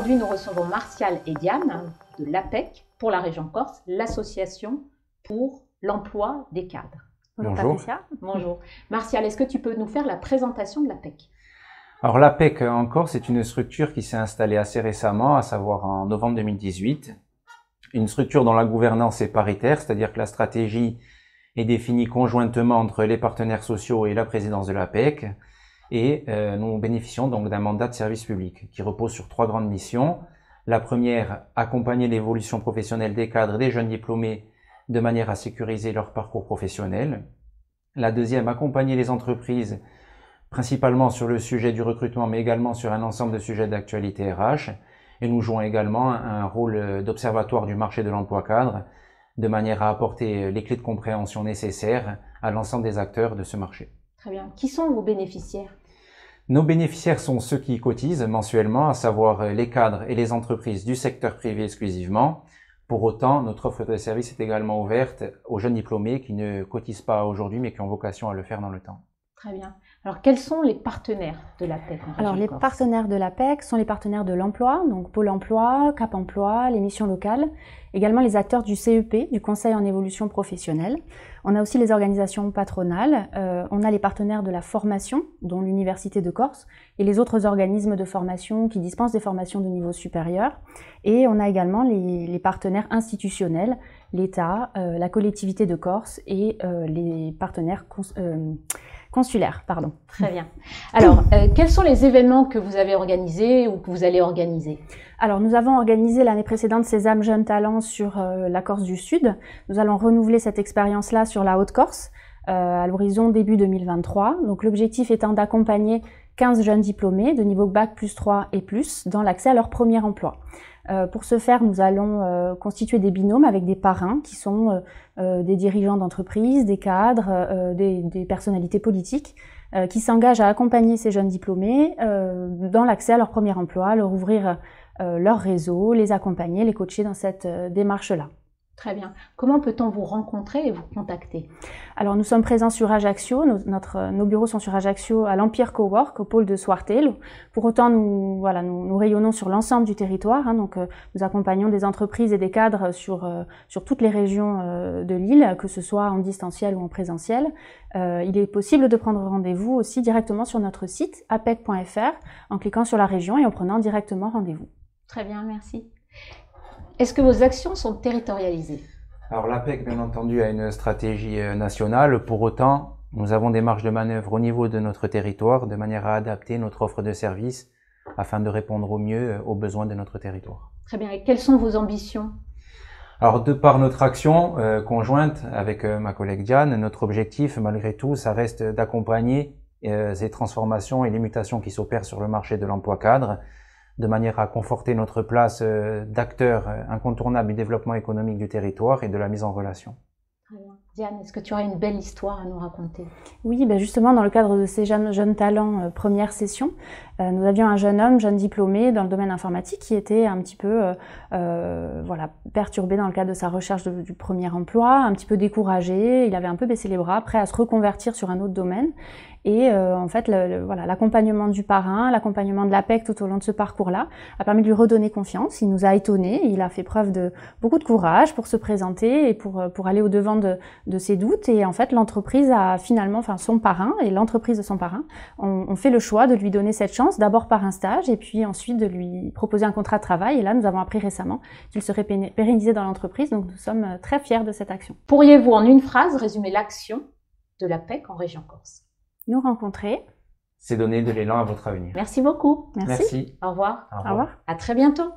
Aujourd'hui, nous recevons Martial et Diane de l'APEC pour la région Corse, l'association pour l'emploi des cadres. Bonjour. Patricia. Bonjour. Martial, est-ce que tu peux nous faire la présentation de l'APEC? Alors l'APEC en Corse est une structure qui s'est installée assez récemment, à savoir en novembre 2018. Une structure dont la gouvernance est paritaire, c'est-à-dire que la stratégie est définie conjointement entre les partenaires sociaux et la présidence de l'APEC. Et nous bénéficions donc d'un mandat de service public qui repose sur 3 grandes missions. La première, accompagner l'évolution professionnelle des cadres et des jeunes diplômés de manière à sécuriser leur parcours professionnel. La deuxième, accompagner les entreprises principalement sur le sujet du recrutement, mais également sur un ensemble de sujets d'actualité RH. Et nous jouons également un rôle d'observatoire du marché de l'emploi cadre, de manière à apporter les clés de compréhension nécessaires à l'ensemble des acteurs de ce marché. Très bien. Qui sont vos bénéficiaires? Nos bénéficiaires sont ceux qui cotisent mensuellement, à savoir les cadres et les entreprises du secteur privé exclusivement. Pour autant, notre offre de service est également ouverte aux jeunes diplômés qui ne cotisent pas aujourd'hui, mais qui ont vocation à le faire dans le temps. Très bien. Alors, quels sont les partenaires de l'APEC? Alors, les partenaires de l'APEC sont les partenaires de l'emploi, donc Pôle emploi, Cap emploi, les missions locales, également les acteurs du CEP, du Conseil en évolution professionnelle. On a aussi les organisations patronales, on a les partenaires de la formation, dont l'Université de Corse, et les autres organismes de formation qui dispensent des formations de niveau supérieur. Et on a également les partenaires institutionnels, l'État, la collectivité de Corse et les partenaires consulaires, pardon. Très bien. Alors, quels sont les événements que vous avez organisés ou que vous allez organiser? Alors, nous avons organisé l'année précédente Sésame Jeunes Talents sur la Corse du Sud. Nous allons renouveler cette expérience-là sur la Haute-Corse à l'horizon début 2023. Donc, l'objectif étant d'accompagner 15 jeunes diplômés de niveau Bac plus 3 et plus dans l'accès à leur premier emploi. Pour ce faire, nous allons constituer des binômes avec des parrains qui sont des dirigeants d'entreprise, des cadres, des personnalités politiques qui s'engagent à accompagner ces jeunes diplômés dans l'accès à leur premier emploi, leur ouvrir leur réseau, les accompagner, les coacher dans cette démarche-là. Très bien. Comment peut-on vous rencontrer et vous contacter? Alors, nous sommes présents sur Ajaccio. Nos bureaux sont sur Ajaccio, à l'Empire Cowork, au pôle de Suartel. Pour autant, nous rayonnons sur l'ensemble du territoire. Donc, nous accompagnons des entreprises et des cadres sur toutes les régions de l'île, que ce soit en distanciel ou en présentiel. Il est possible de prendre rendez-vous aussi directement sur notre site apec.fr en cliquant sur la région et en prenant directement rendez-vous. Très bien, merci. Est-ce que vos actions sont territorialisées? Alors l'APEC, bien entendu, a une stratégie nationale. Pour autant, nous avons des marges de manœuvre au niveau de notre territoire, de manière à adapter notre offre de services afin de répondre au mieux aux besoins de notre territoire. Très bien. Et quelles sont vos ambitions? Alors, de par notre action conjointe avec ma collègue Diane, notre objectif, malgré tout, ça reste d'accompagner ces transformations et les mutations qui s'opèrent sur le marché de l'emploi cadre, de manière à conforter notre place d'acteur incontournable du développement économique du territoire et de la mise en relation. Très bien. Diane, est-ce que tu aurais une belle histoire à nous raconter? Oui, justement, dans le cadre de ces jeunes talents première session, nous avions un jeune homme, jeune diplômé dans le domaine informatique qui était un petit peu perturbé dans le cadre de sa recherche du premier emploi, un petit peu découragé, il avait un peu baissé les bras, prêt à se reconvertir sur un autre domaine. Et en fait, l'accompagnement du parrain, l'accompagnement de l'APEC tout au long de ce parcours-là a permis de lui redonner confiance. Il nous a étonnés, il a fait preuve de beaucoup de courage pour se présenter et pour aller au-devant de ses doutes. Et en fait, l'entreprise a finalement, son parrain et l'entreprise de son parrain ont fait le choix de lui donner cette chance, d'abord par un stage et puis ensuite de lui proposer un contrat de travail. Et là, nous avons appris récemment qu'il serait pérennisé dans l'entreprise. Donc, nous sommes très fiers de cette action. Pourriez-vous, en une phrase, résumer l'action de l'APEC en région Corse? Nous rencontrer. C'est donner de l'élan à votre avenir. Merci beaucoup. Merci. Au revoir. Au revoir. Au revoir. À très bientôt.